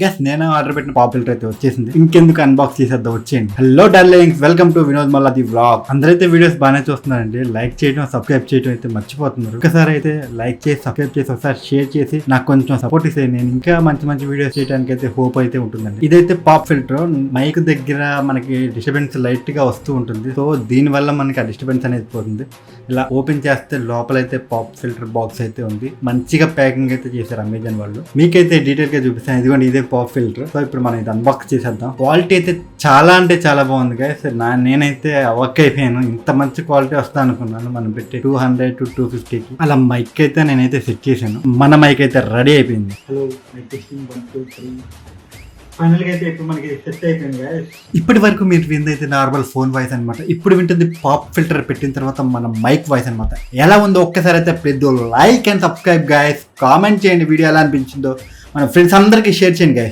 Guess నేను order పెట్టిన pop filter అయితే వచ్చేసింది. ఇంకెందుకు అన్బాక్స్ చేసేద్దాం, వచ్చేయండి. Hello darlings, welcome to Vinod మల్లా ది వ్లాగ్. అందరైతే వీడియోస్ బాగానే చూస్తున్నారండి. లైక్ చేయడం, సబ్స్క్రైబ్ చేయడం అయితే మర్చిపోతున్నారు. ఒకసారి అయితే లైక్ చేసి, సబ్స్క్రైబ్ చేసి, ఒకసారి షేర్ చేసి నాకు కొంచెం సపోర్ట్ ఇస్తే నేను ఇంకా మంచి మంచి వీడియోస్ చేయడానికి అయితే హోప్ అయితే ఉంటుందండి. ఇదైతే పాప్ ఫిల్టర్. మైక్ దగ్గర మనకి డిస్టర్బెన్స్ లైట్ గా వస్తూ ఉంటుంది. సో దీని వల్ల మనకి ఆ డిస్టర్బెన్స్ అనేది పోతుంది. ఇలా ఓపెన్ చేస్తే లోపలైతే పాప్ ఫిల్టర్ బాక్స్ అయితే ఉంది. మంచిగా ప్యాకింగ్ అయితే చేశారు అమెజాన్ వాళ్ళు. మీకైతే డీటెయిల్ గా చూపిస్తాను. ఇదిగోండి, ఇదే పాప్ ఫిల్టర్. సో ఇప్పుడు మనం ఇది అన్బాక్స్ చేసేద్దాం. క్వాలిటీ అయితే చాలా అంటే చాలా బాగుంది గైస్. నేనైతే అవాక్ అయిపోయాను. ఇంత మంచి క్వాలిటీ వస్తా అనుకున్నాను. మనం పెట్టి 200 to 250కి అలా మైక్ అయితే నేనైతే సెట్ చేశాను. మన మైక్ అయితే రెడీ అయిపోయింది. Hello mic testing 1 2 3. ఫైనల్ గా అయితే ఇప్పుడు మనకి సెట్ అయిపోయింది గైస్. ఇప్పటి వరకు మీరు విందైతే నార్మల్ ఫోన్ వాయిస్ అనమాట. ఇప్పుడు వింటుంది పాప్ ఫిల్టర్ పెట్టిన తర్వాత మన మైక్ వాయిస్ అనమాట. ఎలా ఉందో ఒక్కసారి అయితే please like and subscribe guys. Comment చేయండి వీడియో ఎలా అనిపించిందో. మన ఫ్రెండ్స్ అందరికీ షేర్ చేయండి గైస్.